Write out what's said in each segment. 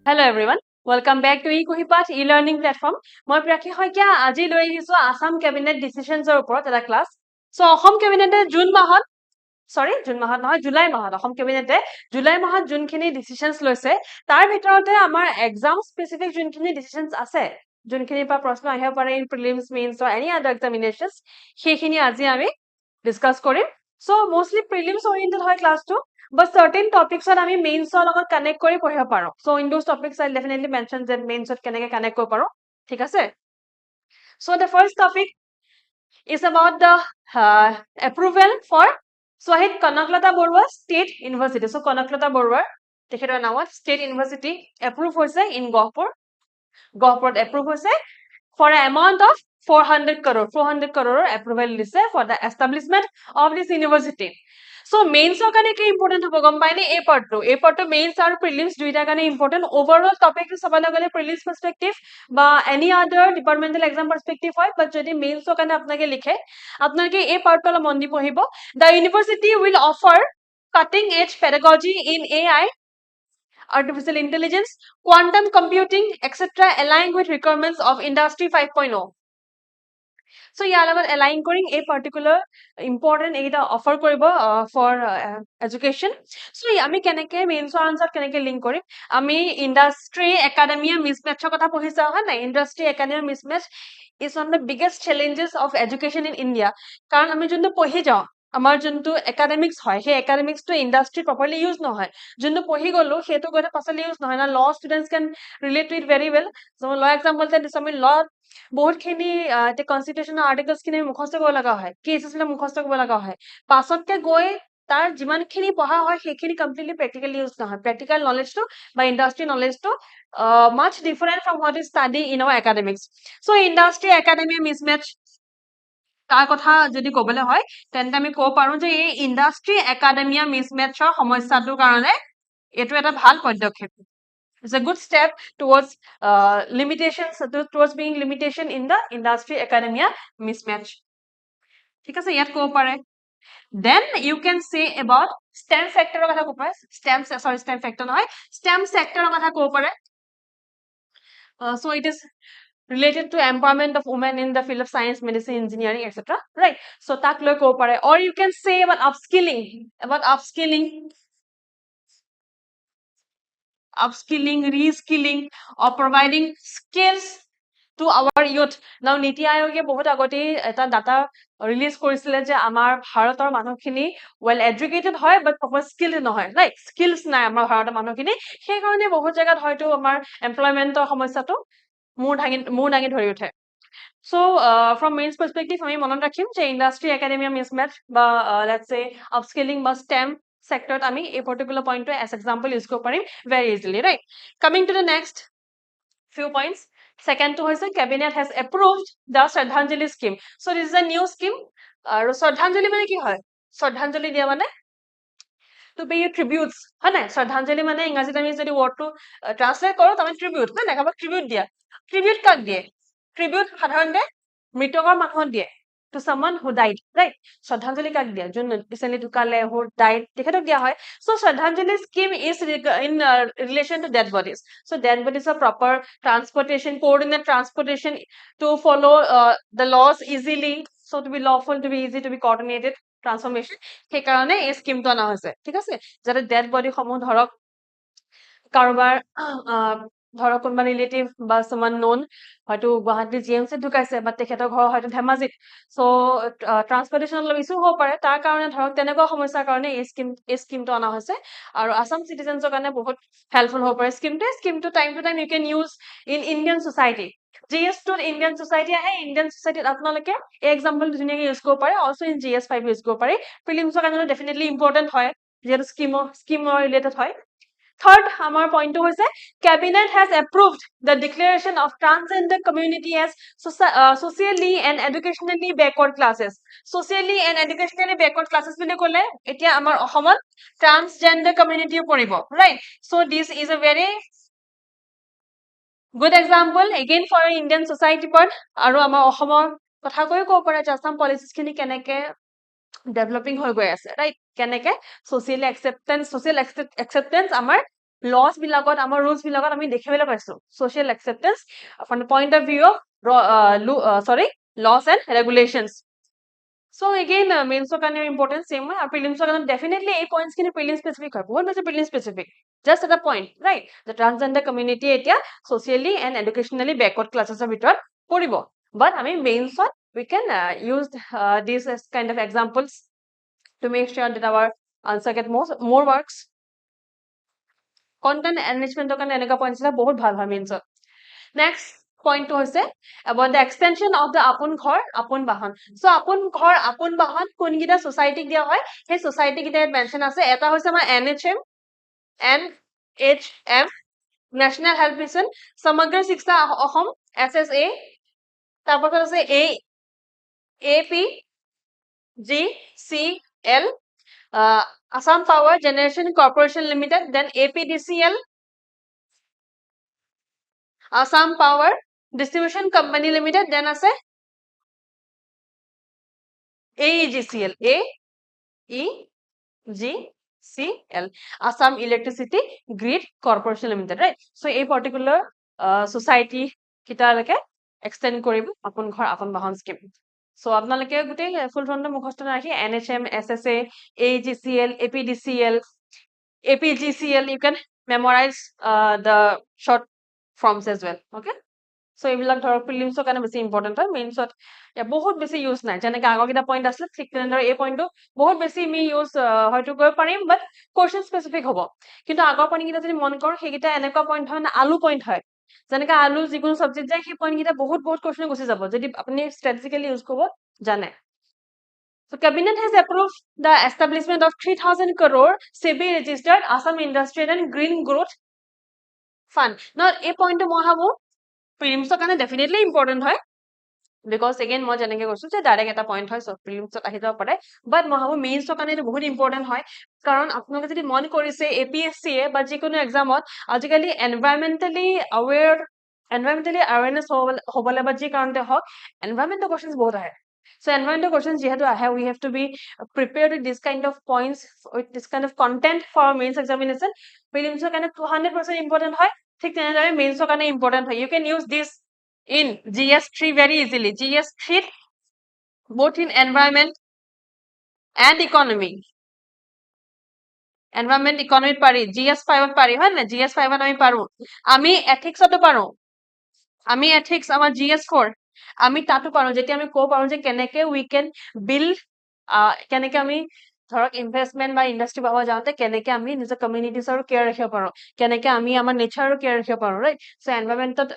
Hello everyone. Welcome back to eKuhipath e-learning platform. মই প্ৰাখী শইকীয়া আজি লৈ আহিছো আসাম কেবিনেট ডিসিশনছৰ ওপৰত এটা ক্লাছ। সো অসম কেবিনেটে জুলাই মাহত জুলাই মাহত অসম কেবিনেটে জুলাই মাহত যোনখিনি ডিসিশনছ লৈছে তাৰ ভিতৰতে আমাৰ এক্সাম স্পেসিফিক যোনখিনি ডিসিশনছ আছে যোনখিনিৰ পৰা প্ৰশ্ন আহিব পাৰে in prelims mains or any other examinations সেইখিনি আজি আমি ডিসকাস কৰিম। সো মোস্টলি প্ৰিলিমছ ওৰিয়েন্টেড হয় ক্লাছটো but certain topics are আমি mains ৰ লগত connect কৰি পঢ়িব পাৰো so in those topics I'll definitely mention that mains ত কেনেকৈ connect কৰিব পাৰো ঠিক আছে so the first topic is about the approval for Shahid Kanaklata Barua State University so Kanaklata Barua তেখেতৰ নামত State University approve হৈছে in Gopur approve হৈছে for an amount of 400 crore approval দিছে for the establishment of this university so mains ৰ কাৰণে কি important হ'ব গম পাইনে এই পাৰ্টটো মেইনছ আৰু প্ৰিলিমছ দুইটাৰ কাৰণে ইম্পৰ্টেন্ট ওভাৰঅল টপিকটো চাবলৈ গ'লে প্ৰিলিমছ পাৰ্সপেক্টিভ বা এনি আদাৰ ডিপাৰ্টমেন্টাল এক্সাম পাৰ্সপেক্টিভ হয় বাট যদি মেইনছৰ কাৰণে আপোনালোকে লিখে আপোনালোকে এই পাৰ্টটো অলপ মন দি পঢ়িব the university will offer cutting edge pedagogy in AI artificial intelligence quantum computing etc aligned with requirements of industry 5.0 so ইয়াৰ লগত align কৰি এই particular important এইটা offer কৰিব for education so আমি কেনেকৈ মেইনছৰ আনসাৰ কেনেকৈ লিংক কৰিম আমি industry academia mismatch কথা পঢ়িছা হয় নাই industry academia mismatch is one of the biggest challenges of education in India কাৰণ আমি যোনটো পঢ়ি যাওঁ আমাৰ যোনটো একাডেমিক্স হয় সেই একাডেমিক্সটো ইন্ডাস্ট্ৰি প্ৰপাৰলি ইউজ নহয় যোনটো পঢ়ি গলো সেইটো গৈ পাছলে ইউজ নহয় না ল students can relate to it very well so ল এক্সাম্পল তে দিছো আমি ল বহুতখিনি কনস্টিটিউশনাল আৰ্টিকলছ খিনি মুখস্থ কৰিব লগা হয় কেছেছবিলাক মুখস্থ কৰিব লগা হয় পাছতকে গৈ তাৰ যিমানখিনি পঢ়া হয় সেইখিনি কমপ্লিটলি প্ৰেক্টিকেলি ইউজ নহয় প্ৰেক্টিকেল নলেজটো বা industry নলেজটো much different from what is studied in our academics so industry academia mismatch তাৰ কথা যদি কবলে হয় তেন্তে আমি কব পাৰো যে এই ইন্ডাস্ট্ৰি একাডেমিয়া মিসম্যাচৰ সমস্যাটোৰ কাৰণে এটো এটা ভাল পদক্ষেপ It's a good step towards limitations towards being limitation in the industry academia mismatch ঠিক আছে ইয়াত কব পাৰে then you can say about STEM factor কথা কব পাৰে STEM factor নহয় STEM sector কথা কব পাৰে so it is related to empowerment of women in the field of science medicine engineering etc right so tak loi kobo pare or you can say about upskilling reskilling or providing skills to our youth now niti ayoge bahut agote eta data release korisile je amar bharator manukhini well educated hoy but proper skilled nohoy like skills nai amar bharator manukhini সেই কারণে বহু জায়গাত হয়তো আমার এমপ্লয়মেন্টৰ সমস্যাটো মূৰ দাঙি ধৰি উঠে so from mains perspective আমি মনত ৰাখিম যে industry academia mismatch বা let's say upskilling বা STEM sector আমি এই particular point to as example use কৰিব পাৰিম very easily right coming to the next few points second to hoise cabinet has approved the Shraddhanjali scheme so this is a new scheme আৰু Shraddhanjali মানে কি হয় Shraddhanjali দিয়া মানে to pay tributes হয় না Shraddhanjali মানে ইংৰাজীত আমি যদি wordটো ট্ৰান্সলেট কৰো তাহলে tribute হয় না কাবাক tribute দিয়া tribute কাক দিয়ে tribute সাধাৰণতে মৃতকৰ মানুহক দিয়ে to someone who died right Shraddhanjali কাক দিয়ে যোন recently ঢুকালে who died তেখেতক দিয়া হয় so Shraddhanjali scheme is in relation to dead bodies so dead bodies are proper transportation coordinate transportation to follow the laws easily so to be lawful to be easy to be coordinated transformation সেই কাৰণে এই স্কিমটো আনা হৈছে ঠিক আছে যাতে dead body সমূহ ধৰক কাৰোবাৰ ধৰক কোনবা ৰিলেটিভ বা সমান নোন হয়তো গুৱাহাটী জিএমসি ঢুকাইছে বা তেখেতৰ ঘৰ হয়তো ধেমাজিত সো ট্ৰান্সপোৰ্টেশনাল ইস্যু হ'ব পাৰে তাৰ কাৰণে ধৰক তেনেকুৱা সমস্যাৰ কাৰণে এই স্কিমটো আনা হৈছে আৰু আসাম সিটিজেনছৰ কাৰণে বহুত হেল্পফুল হ'ব পাৰে স্কিমটো time to time you can use in Indian society GS to Indian society আহে Indian society আপোনালোকে এই এক্সাম্পল ধুনিয়াকে ইউজ কৰিব পাৰে অলসো ইন GS5 ইউজ কৰিব পাৰে প্ৰিলিমছৰ কাৰণে ডেফিনেটলি ইম্পৰ্টেন্ট হয় যেটো স্কিমৰ ৰিলেটেড হয় third আমাৰ পইণ্টটো হৈছে cabinet has approved the declaration of transgender community as socially and educationally backward classes socially and educationally backward classes বুলি ক'লে এতিয়া আমাৰ অসমত transgender community পৰিব right so this is a very good example again for Indian society part আৰু আমাৰ অসমৰ কথা কৈ ক'ব পৰা যে আসাম পলিচিছ খিনি কেনেকে ডেভেলপিং হৈ গৈ আছে ৰাইট কেনেকে social acceptance আমাৰ laws বিলাকত আমাৰ rules বিলাকত আমি দেখিবলৈ পাইছো social acceptance from the point of view of laws and regulations. So again mains কাৰণে important same হয় আৰু prelims কাৰণে definitely এই points খিনি prelim specific হয় বহুত বেছি prelim specific just at a point right the transgender community এতিয়া socially and educationally backward classes ৰ ভিতৰত পৰিব but আমি mains we can use these as kind of examples to make sure that our answer get more marks. Content enrichment কাৰণে এনেকুৱা points বিলাক বহুত ভাল হয় mains next point to হৈছে about the extension of the apun ghor apun bahan so apun ghor apun bahan কোন গিটা society দিয়া হয় সেই society গিটা mention আছে এটা হৈছে আমাৰ NHM National Health Mission Samagra Shiksha Ahom SSA তাৰপাছত আছে APGCL Assam Power Generation Corporation Limited then APDCL Assam Power Distribution Company Limited then আছে AEGCL AEGCL Assam Electricity Grid Corporation Limited right so a particular society কিটালৈকে extend কৰিব আপোন ঘৰ আপোন বাহন scheme so আপোনালোকে গুটেই full form মুখস্থ ৰাখি NHM SSA AEGCL APDCL APGCL you can memorize the short forms as well okay so এইবিলাক ধৰক prelims কাৰণে বেছি important হয় mains বহুত বেছি ইউজ নাই যেনেকৈ আগৰ কিটা পইণ্ট আছিল ঠিক তেনেদৰে এই পইণ্টটো বহুত বেছি আমি ইউজ হয়তো কৰিব পাৰিম বাট কোৱেশ্চন স্পেচিফিক হ'ব কিন্তু আগৰ পইণ্ট কিটা যদি মন কৰোঁ সেইকেইটা এনেকুৱা পইণ্ট হয় না আলু পইণ্ট হয় যেনেকৈ আলু যিকোনো সাবজেক্ট যায় সেই পইণ্ট কিটা বহুত কোৱেশ্চন গুচি যাব যদি আপুনি ষ্ট্ৰেটেজিকেলি ইউজ কৰিব জানে So cabinet has approved the establishment of 3,000 crore SEBI registered Assam Industrial and Green Growth Fund. Now, a point to Mohabu, prelims কাৰণে definitely important হয় because again মই যেনেকৈ কৈছো যে ডাইৰেক্ট এটা পইণ্ট হয় সব প্ৰিলিমছত আহি যাব পাৰে বাট মই ভাবো মেইনছৰ কাৰণে এইটো বহুত ইম্পৰ্টেণ্ট হয় কাৰণ আপোনালোকে যদি মন কৰিছে APSC বা যিকোনো এক্সামত আজিকালি এনভাইৰনমেণ্টেলি awareness হ'বলৈ বা যি কাৰণতে হওক এনভাইৰনমেণ্টেল কোৱেশ্চনছ বহুত আহে so environmental questions যিহেতু আহে we have to be prepared with this kind of points with this kind of content for our mains examination prelims কাৰণে 200% important হয় ঠিক তেনেদৰে মেইনছৰ কাৰণে important হয় you can use this in GS3 very easily GS3 both in environment and economy environment economy পাৰি GS5 পাৰি হয় না GS5 আমি পাৰো আমি ethics তো পাৰো আমি ethics আমাৰ GS4 আমি তাতো পাৰো যেতিয়া আমি কো পাৰো যে কেনেকে we can build কেনেকে আমি ধৰক ইনভেষ্টমেন্ট বা ইন্ডাষ্ট্ৰি পাব যাওঁতে কেনেকে আমি নিজৰ কমিউনিটিছৰ কেয়াৰ ৰাখিব পাৰো কেনেকে আমি আমাৰ নেচাৰৰ কেয়াৰ ৰাখিব পাৰো ৰাইট সো এনভাইৰনমেন্টত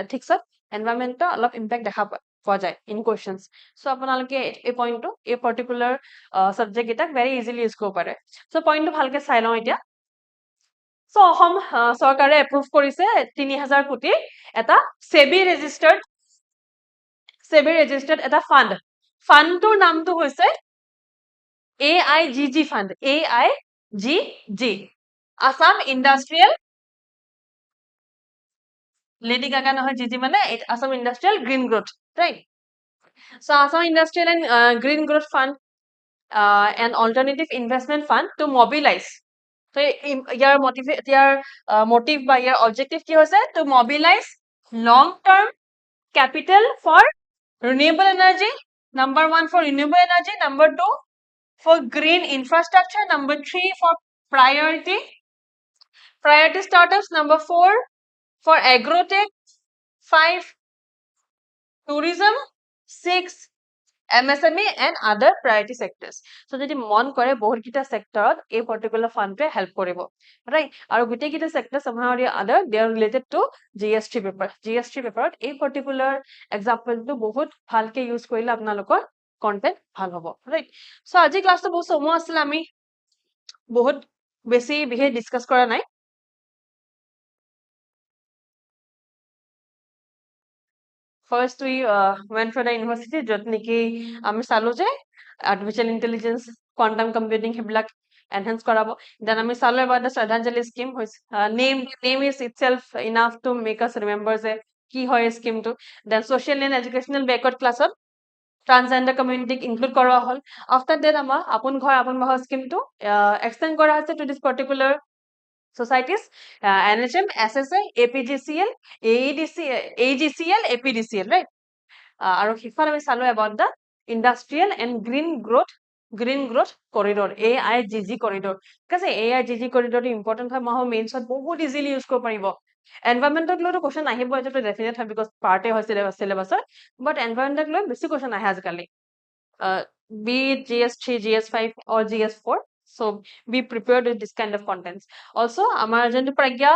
এথিক্সত এনভাইৰনমেন্টৰ অলপ ইম্পেক্ট দেখা পোৱা যায় ইন কোৱেশ্চনছ সো আপোনালোকে এই পইণ্টটো এই পাৰ্টিকুলাৰ সাবজেক্ট এটাক ভেৰি ইজিলি ইউজ কৰিব পাৰে সো পইণ্টটো ভালকে চাই লওঁ এতিয়া সো অসম চৰকাৰে এপ্ৰুভ কৰিছে ৩,০০০ কোটি এটা সেবি ৰেজিষ্টাৰ্ড এটা ফাণ্ডটোৰ নামটো হৈছে AIGG fund AIGG Assam industrial lady Gaga নহয় GG মানে Assam industrial green growth right so Assam Industrial and Green Growth Fund an alternative investment fund to mobilize so your motive by your objective ki hoise to mobilize long term capital for renewable energy number 1 for renewable energy number 2 for green infrastructure number 3 for priority startups number 4 for agrotech 5 tourism 6 MSME and other priority sectors so যদি মন কৰে বহুত কিটা সেক্টৰত এই particular ফাণ্ডটোৱে help কৰিব right আৰু গুটেই কিটা sector somehow or other they are related to GS3 পেপাৰত এই পাৰ্টিকুলাৰ এক্সাম্পলটো বহুত ভালকে ইউজ কৰিলে আপোনালোকৰ কন্টেন্ট ভাল হ'ব ৰাইট সো আজি ক্লাছটো বহুত সময় আছিল আমি বহুত বেছি বিহে ডিসকাস কৰা নাই First, we went for the university, য'ত নেকি আমি চালো যে artificial intelligence, quantum computing সেইবিলাক enhance কৰাব. Then আমি চালো about the Shraddhanjali scheme. Name is itself enough to make us remember যে কি হয় scheme টো. Then social and educational backward class transgender কমিউনিটিক ইনক্লুড কৰোৱা হ'ল আফটাৰ ডেট আমাৰ আপোন ঘৰ আপোন বাহৰ স্কিমটো এক্সটেণ্ড কৰা হৈছে two this particular societies NHM SSA APGCL AGCL APDCL right আৰু সিফালে আমি চালো about the industrial and green growth corridor AIGG corridor ঠিক আছে AIGG corridor important হয় মাহৰ মেইনছত বহুত ইজিলি ইউজ কৰিব পাৰিব এনভাইৰনমেন্টক লৈ কোৱেশ্চন আহিব এটো ডেফিনেট হয় বিকজ পাৰ্টে হয় সিলেবাছৰ বাট এনভাইৰনমেন্টক লৈ বেছি কোৱেশ্চন আহে আজিকালি be it GS3 GS5 or GS4 so be prepared with this kind of contents also আমাৰ যোনটো প্ৰজ্ঞা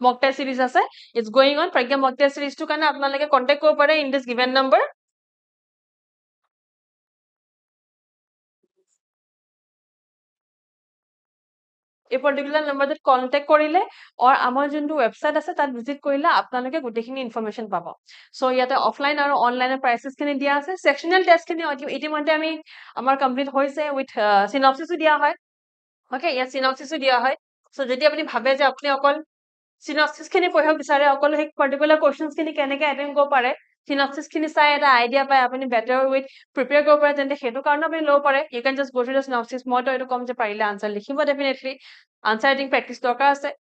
mock test series আছে it's going on Pragya mock test series টো কাৰণে আপোনালোকে কন্টাক্ট কৰিব পাৰে in this given number এই পাৰ্টিকুলাৰ নম্বৰটোত কন্টেক্ট কৰিলে আৰু আমাৰ যোনটো ৱেবসাইট আছে তাত ভিজিট কৰিলে আপোনালোকে গোটেইখিনি ইনফৰমেশ্যন পাব সো ইয়াতে অফলাইন আৰু অনলাইনৰ প্ৰাইচেছ খিনি দিয়া আছে সেকশনাল টেষ্ট খিনি ইতিমধ্যে আমি আমাৰ কমপ্লিট হৈছে উইথ সিনপসিসও দিয়া হয় ওকে ইয়াত সিনপসিসও দিয়া হয় সো যদি আপুনি ভাবে যে আপুনি অকল সিনপসিস খিনি পঢ়িব বিচাৰে অকল সেই পাৰ্টিকুলাৰ কোৱেশ্চনছ খিনি কেনেকৈ এটেম্প কৰিব পাৰে সিনপসিস খিনি চাই এটা আইডিয়া পায় আপুনি বেটাৰ উইথ প্ৰিপেয়াৰ কৰিব পাৰে তেন্তে সেইটো কাৰণে আপুনি ল'ব পাৰে you can just go to the synopsis মইতো এইটো কম যে পাৰিলে আনসাৰ লিখিব ডেফিনেটলি আনসাৰ ৰাইটিং প্ৰেক্টিছ দৰকাৰ আছে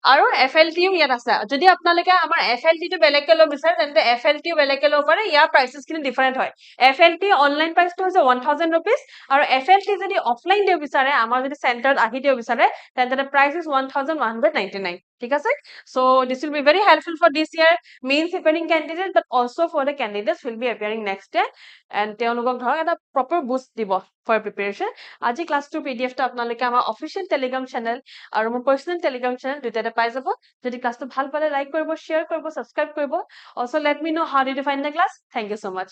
আৰু FLTও ইয়াত আছে যদি আপোনালোকে আমাৰ FLTটো বেলেগকৈ ল'ব বিচাৰে তেন্তে FLTও বেলেগকৈ ল'ব পাৰে ইয়াৰ প্ৰাইচেছ খিনি ডিফাৰেণ্ট হয় FLT অনলাইন প্ৰাইচটো হৈছে 1000 rupees আৰু FLT যদি অফলাইন দিব বিচাৰে আমাৰ যদি চেণ্টাৰত আহি দিব বিচাৰে তেন্তে প্ৰাইচ ইজ 1199 ঠিক আছে so this will be very helpful for this year mains appearing candidate but also for the candidates will be appearing next year and তেওঁলোকক ধৰক এটা প্ৰপাৰ বুষ্ট দিব ফৰ প্ৰিপেৰেশ্যন আজি ক্লাছটোৰ পিডিএফটো আপোনালোকে আমাৰ অফিচিয়েল টেলিগ্ৰাম চেনেল আৰু মোৰ পাৰ্চনেল টেলিগ্ৰাম চেনেল দুটাতে পাই যাব যদি ক্লাছটো ভাল পালে লাইক কৰিব শ্বেয়াৰ কৰিব সাবস্ক্ৰাইব কৰিব also let me know how did you find the class thank you so mass